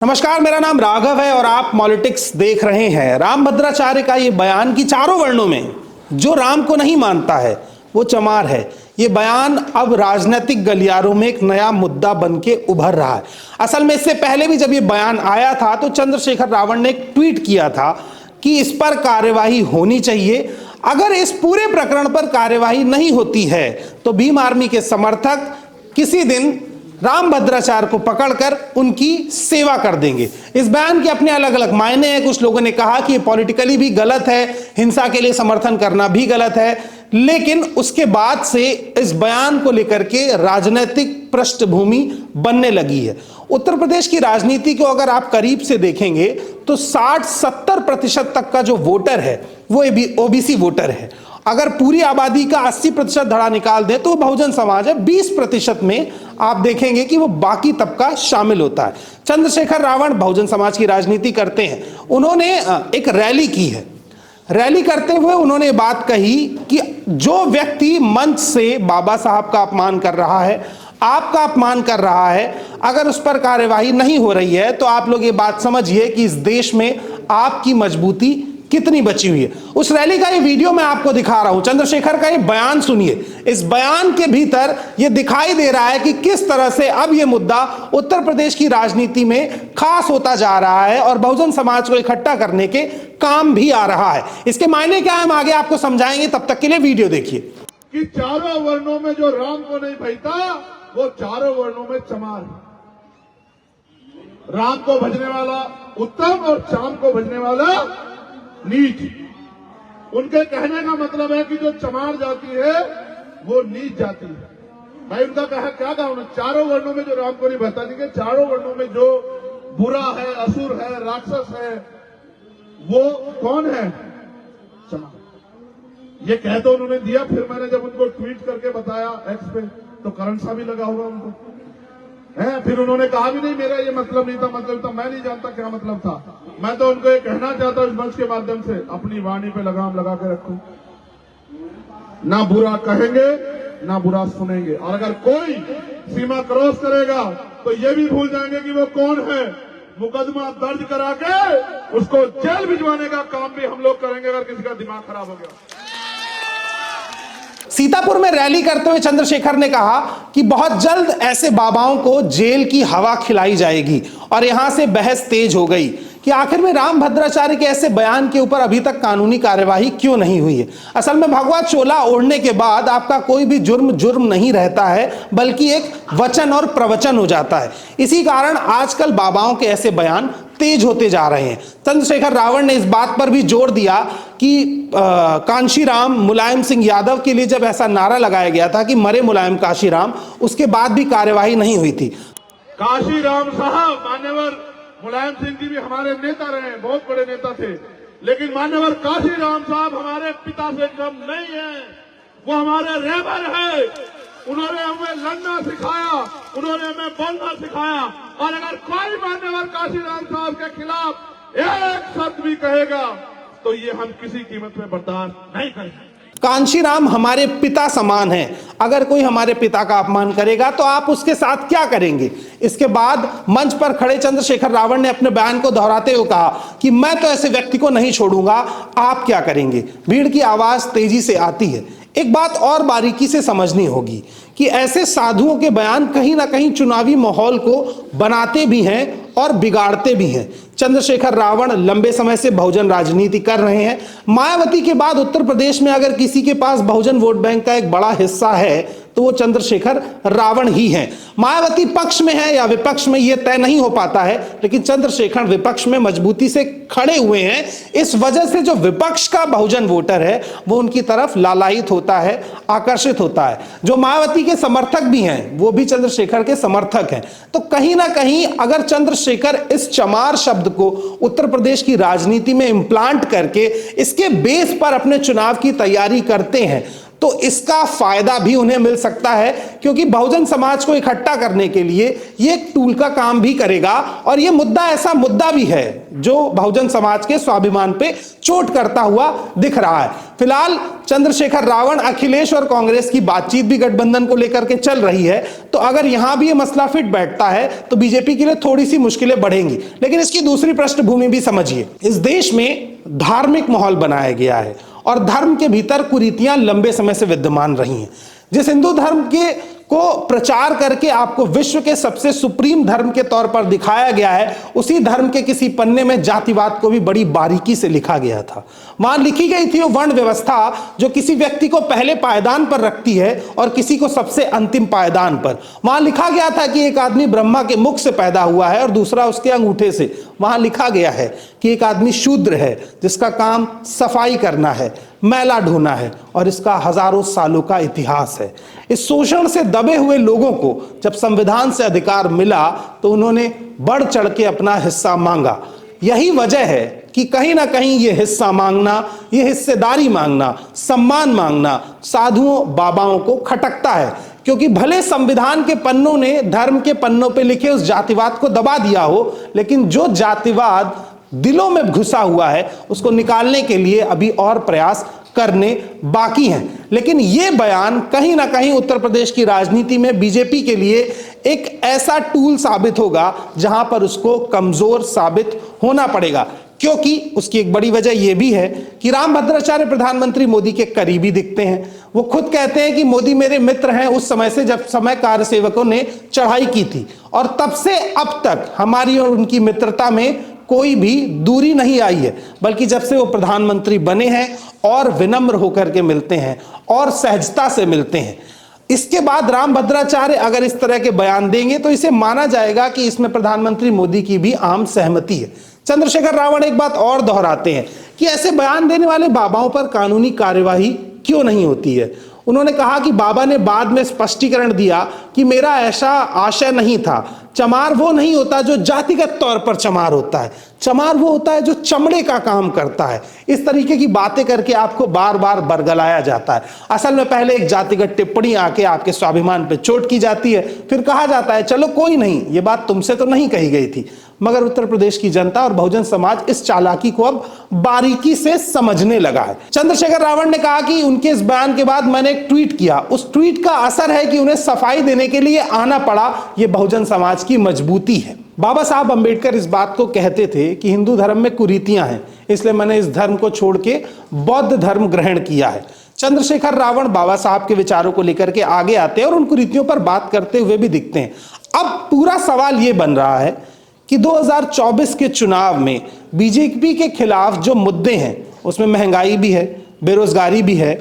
नमस्कार, मेरा नाम राघव है और आप पॉलिटिक्स देख रहे हैं। राम भद्राचार्य का ये बयान कि चारों वर्णों में जो राम को नहीं मानता है वो चमार है, ये बयान अब राजनीतिक गलियारों में एक नया मुद्दा बन के उभर रहा है। असल में इससे पहले भी जब ये बयान आया था तो चंद्रशेखर रावण ने एक ट्वीट किया था कि इस पर कार्यवाही होनी चाहिए। अगर इस पूरे प्रकरण पर कार्यवाही नहीं होती है तो भीम आर्मी के समर्थक किसी दिन राम भद्राचार्य को पकड़कर उनकी सेवा कर देंगे। इस बयान के अपने अलग अलग मायने हैं। कुछ लोगों ने कहा कि ये पॉलिटिकली भी गलत है, हिंसा के लिए समर्थन करना भी गलत है, लेकिन उसके बाद से इस बयान को लेकर के राजनीतिक पृष्ठभूमि बनने लगी है। उत्तर प्रदेश की राजनीति को अगर आप करीब से देखेंगे तो 60-70% तक का जो वोटर है वो ओबीसी वोटर है। अगर पूरी आबादी का 80% धड़ा निकाल दें तो बहुजन समाज है। 20% में आप देखेंगे कि वो बाकी तबका शामिल होता है। चंद्रशेखर रावण बहुजन समाज की राजनीति करते हैं। उन्होंने एक रैली की है। रैली करते हुए उन्होंने बात कही कि जो व्यक्ति मंच से बाबा साहब का अपमान कर रहा है, आपका अपमान कर रहा है, अगर उस पर कार्यवाही नहीं हो रही है तो आप लोग ये बात समझिए कि इस देश में आपकी मजबूती कितनी बची हुई है। उस रैली का ये वीडियो मैं आपको दिखा रहा हूं। चंद्रशेखर का ये बयान सुनिए। इस बयान के भीतर ये दिखाई दे रहा है कि किस तरह से अब ये मुद्दा उत्तर प्रदेश की राजनीति में खास होता जा रहा है और बहुजन समाज को इकट्ठा करने के काम भी आ रहा है। इसके मायने क्या है हम आगे आपको समझाएंगे, तब तक के लिए वीडियो देखिए। कि चारों वर्णों में जो राम को नहीं भजता वो चारों वर्णों में चमार है। राम को भजने वाला उत्तम और चाम को भजने वाला नीच। उनके कहने का मतलब है कि जो चमार जाति है वो नीच जाति है। भाई उनका क्या कहा उन्होंने, चारों वर्णों में जो राम को नहीं भजता, नहीं, चारों वर्णों में जो बुरा है, असुर है, राक्षस है, वो कौन है? चमार। ये कह तो उन्होंने दिया। फिर मैंने जब उनको ट्वीट करके बताया एक्स पे तो करंट सा भी लगा होगा उनको है। फिर उन्होंने कहा भी नहीं मेरा ये मतलब नहीं था, मतलब था, मैं नहीं जानता क्या मतलब था। मैं तो उनको ये कहना चाहता हूं इस मंच के माध्यम से, अपनी वाणी पे लगाम लगा के रखो। ना बुरा कहेंगे ना बुरा सुनेंगे, और अगर कोई सीमा क्रॉस करेगा तो ये भी भूल जाएंगे कि वो कौन है। मुकदमा दर्ज करा के उसको जेल भिजवाने का काम भी हम लोग करेंगे अगर किसी का दिमाग खराब हो गया। सीतापुर में रैली करते हुए चंद्रशेखर ने कहा कि बहुत जल्द ऐसे बाबाओं को जेल की हवा खिलाई जाएगी और यहां से बहस तेज हो गई कि आखिर में राम भद्राचार्य के ऐसे बयान के ऊपर अभी तक कानूनी कार्यवाही क्यों नहीं हुई है। असल में भगवा चोला ओढ़ने के बाद आपका कोई भी जुर्म नहीं रहता है, बल्कि एक वचन और प्रवचन हो जाता है। इसी कारण आजकल बाबाओं के ऐसे बयान तेज होते जा रहे हैं। चंद्रशेखर रावण ने इस बात पर भी जोर दिया कि कांशीराम मुलायम सिंह यादव के लिए जब ऐसा नारा लगाया गया था कि मरे मुलायम काशीराम, उसके बाद भी कार्यवाही नहीं हुई थी। काशीराम साहब, मान्यवर मुलायम सिंह जी भी हमारे नेता रहे, बहुत बड़े नेता थे, लेकिन मान्यवर काशीराम साहब हमारे पिता से कम नहीं है। वो हमारे रहबर है। उन्होंने हमें लड़ना सिखाया, उन्होंने हमें बोलना सिखाया, और अगर कोई मान्यवर काशीराम साहब के खिलाफ एक शब्द भी कहेगा तो ये हम किसी कीमत में बर्दाश्त नहीं करेंगे। कांशीराम हमारे पिता समान हैं। अगर कोई हमारे पिता का अपमान करेगा तो आप उसके साथ क्या करेंगे? इसके बाद मंच पर खड़े चंद्रशेखर रावण ने अपने बयान को दोहराते हुए कहा कि मैं तो ऐसे व्यक्ति को नहीं छोड़ूंगा, आप क्या करेंगे? भीड़ की आवाज तेजी से आती है। एक बात और बारीकी से समझनी होगी कि ऐसे साधुओं के बयान कहीं ना कहीं चुनावी माहौल को बनाते भी हैं और बिगाड़ते भी हैं। चंद्रशेखर रावण लंबे समय से बहुजन राजनीति कर रहे हैं। मायावती के बाद उत्तर प्रदेश में अगर किसी के पास बहुजन वोट बैंक का एक बड़ा हिस्सा है तो वो चंद्रशेखर रावण ही हैं। मायावती पक्ष में है या विपक्ष में यह तय नहीं हो पाता है, लेकिन चंद्रशेखर विपक्ष में मजबूती से खड़े हुए हैं। इस वजह से जो विपक्ष का बहुजन वोटर है वो उनकी तरफ लालायित होता है, आकर्षित होता है। जो मायावती के समर्थक भी हैं वो भी चंद्रशेखर के समर्थक हैं। तो कहीं ना कहीं अगर चंद्रशेखर इस चमार शब्द को उत्तर प्रदेश की राजनीति में इंप्लांट करके इसके बेस पर अपने चुनाव की तैयारी करते हैं तो इसका फायदा भी उन्हें मिल सकता है, क्योंकि बहुजन समाज को इकट्ठा करने के लिए ये एक टूल का काम भी करेगा। और ये मुद्दा ऐसा मुद्दा भी है जो बहुजन समाज के स्वाभिमान पे चोट करता हुआ दिख रहा है। फिलहाल चंद्रशेखर रावण, अखिलेश और कांग्रेस की बातचीत भी गठबंधन को लेकर के चल रही है, तो अगर यहां भी ये मसला फिट बैठता है तो बीजेपी के लिए थोड़ी सी मुश्किलें बढ़ेंगी। लेकिन इसकी दूसरी पृष्ठभूमि भी समझिए। इस देश में धार्मिक माहौल बनाया गया है और धर्म के भीतर कुरीतियां लंबे समय से विद्यमान रही हैं। जिस हिंदू धर्म को प्रचार करके आपको विश्व के सबसे सुप्रीम धर्म के तौर पर दिखाया गया है, उसी धर्म के किसी पन्ने में जातिवाद को भी बड़ी बारीकी से लिखा गया था। वहां लिखी गई थी वो वर्ण व्यवस्था जो किसी व्यक्ति को पहले पायदान पर रखती है और किसी को सबसे अंतिम पायदान पर। वहां लिखा गया था कि एक आदमी ब्रह्मा के मुख से पैदा हुआ है और दूसरा उसके अंगूठे से। वहां लिखा गया है कि एक आदमी शूद्र है जिसका काम सफाई करना है, मैला ढोना है, और इसका हजारों सालों का इतिहास है। इस शोषण से दबे हुए लोगों को जब संविधान से अधिकार मिला तो उन्होंने बढ़ चढ़ के अपना हिस्सा मांगा। यही वजह है कि कहीं ना कहीं ये हिस्सा मांगना, ये हिस्सेदारी मांगना, सम्मान मांगना साधुओं बाबाओं को खटकता है, क्योंकि भले संविधान के पन्नों ने धर्म के पन्नों पे लिखे उस जातिवाद को दबा दिया हो, लेकिन जो जातिवाद दिलों में घुसा हुआ है उसको निकालने के लिए अभी और प्रयास करने बाकी हैं। लेकिन यह बयान कहीं ना कहीं उत्तर प्रदेश की राजनीति में बीजेपी के लिए एक ऐसा टूल साबित होगा जहां पर उसको कमजोर साबित होना पड़ेगा, क्योंकि उसकी एक बड़ी वजह यह भी है कि रामभद्राचार्य प्रधानमंत्री मोदी के करीबी दिखते हैं। वो खुद कहते हैं कि मोदी मेरे मित्र हैं उस समय से जब समय कार्यसेवकों ने चढ़ाई की थी, और तब से अब तक हमारी और उनकी मित्रता में कोई भी दूरी नहीं आई है, बल्कि जब से वो प्रधानमंत्री बने हैं और विनम्र होकर के मिलते हैं और सहजता से मिलते हैं। इसके बाद रामभद्राचार्य अगर इस तरह के बयान देंगे तो इसे माना जाएगा कि इसमें प्रधानमंत्री मोदी की भी आम सहमति है। चंद्रशेखर रावण एक बात और दोहराते हैं कि ऐसे बयान देने वाले बाबाओं पर कानूनी कार्यवाही क्यों नहीं होती है। उन्होंने कहा कि बाबा ने बाद में स्पष्टीकरण दिया कि मेरा ऐसा आशय नहीं था। चमार वो नहीं होता जो जातिगत तौर पर चमार होता है, चमार वो होता है जो चमड़े का काम करता है। इस तरीके की बातें करके आपको बार बार बरगलाया जाता है। असल में पहले एक जातिगत टिप्पणी आके आपके स्वाभिमान पे चोट की जाती है, फिर कहा जाता है चलो कोई नहीं, ये बात तुमसे तो नहीं कही गई थी। मगर उत्तर प्रदेश की जनता और बहुजन समाज इस चालाकी को अब बारीकी से समझने लगा है। चंद्रशेखर रावण ने कहा कि उनके इस बयान के बाद मैंने एक ट्वीट किया, उस ट्वीट का असर है कि उन्हें सफाई देने के लिए आना पड़ा। यह बहुजन समाज की मजबूती है। बाबा साहब अंबेडकर इस बात को कहते थे कि हिंदू धर्म में कुरीतियां हैं, इसलिए मैंने इस धर्म को छोड़ के बौद्ध धर्म ग्रहण किया है। चंद्रशेखर रावण बाबा साहब के विचारों को लेकर के आगे आते हैं और उन कुरीतियों पर बात करते हुए भी दिखते हैं। अब पूरा सवाल यह बन रहा है कि 2024 के चुनाव में बीजेपी के खिलाफ जो मुद्दे हैं उसमें महंगाई भी है, बेरोजगारी भी है,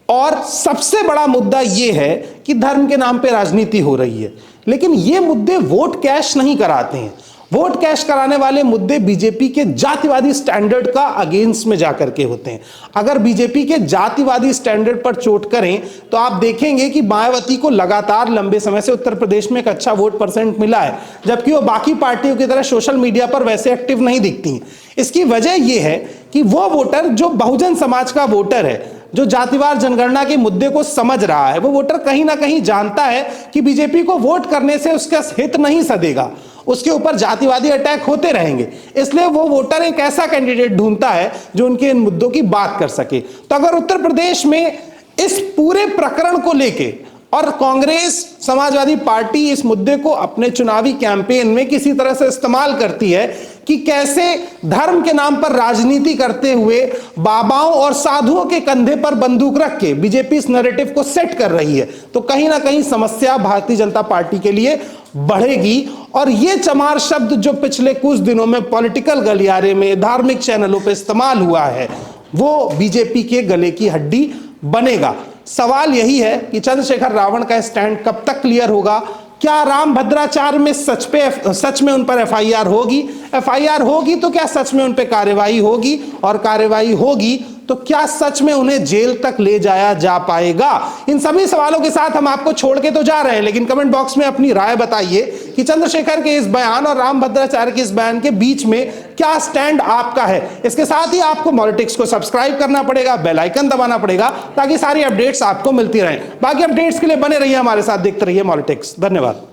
और सबसे बड़ा मुद्दा यह है कि धर्म के नाम पे राजनीति हो रही है। लेकिन ये मुद्दे वोट कैश नहीं कराते हैं। वोट कैश कराने वाले मुद्दे बीजेपी के जातिवादी स्टैंडर्ड का अगेंस्ट में जाकर के होते हैं। अगर बीजेपी के जातिवादी स्टैंडर्ड पर चोट करें तो आप देखेंगे कि मायावती को लगातार लंबे समय से उत्तर प्रदेश में एक अच्छा वोट परसेंट मिला है, जबकि वो बाकी पार्टियों की तरह सोशल मीडिया पर वैसे एक्टिव नहीं दिखती। इसकी वजह यह है कि वो वोटर जो बहुजन समाज का वोटर है, जो जातिवार जनगणना के मुद्दे को समझ रहा है, वो वोटर कहीं ना कहीं जानता है कि बीजेपी को वोट करने से उसका हित नहीं सधेगा, उसके ऊपर जातिवादी अटैक होते रहेंगे। इसलिए वो वोटर एक ऐसा कैंडिडेट ढूंढता है जो उनके इन मुद्दों की बात कर सके। तो अगर उत्तर प्रदेश में इस पूरे प्रकरण को लेके और कांग्रेस समाजवादी पार्टी इस मुद्दे को अपने चुनावी कैंपेन में किसी तरह से इस्तेमाल करती है कि कैसे धर्म के नाम पर राजनीति करते हुए बाबाओं और साधुओं के कंधे पर बंदूक रख के बीजेपी इस नैरेटिव को सेट कर रही है, तो कहीं ना कहीं समस्या भारतीय जनता पार्टी के लिए बढ़ेगी। और ये चमार शब्द जो पिछले कुछ दिनों में पॉलिटिकल गलियारे में धार्मिक चैनलों पर इस्तेमाल हुआ है, वो बीजेपी के गले की हड्डी बनेगा। सवाल यही है कि चंद्रशेखर रावण का स्टैंड कब तक क्लियर होगा। क्या रामभद्राचार्य में सच में उन पर एफआईआर होगी? एफआईआर होगी तो क्या सच में उन पर कार्यवाही होगी? और कार्यवाही होगी तो क्या सच में उन्हें जेल तक ले जाया जा पाएगा? इन सभी सवालों के साथ हम आपको छोड़ के तो जा रहे हैं, लेकिन कमेंट बॉक्स में अपनी राय बताइए कि चंद्रशेखर के इस बयान और रामभद्राचार्य के इस बयान के बीच में क्या स्टैंड आपका है। इसके साथ ही आपको पॉलिटिक्स को सब्सक्राइब करना पड़ेगा, बेल आइकन दबाना पड़ेगा, ताकि सारी अपडेट्स आपको मिलती रहें। बाकी अपडेट्स के लिए बने रहिए हमारे साथ, देखते रहिए पॉलिटिक्स। धन्यवाद।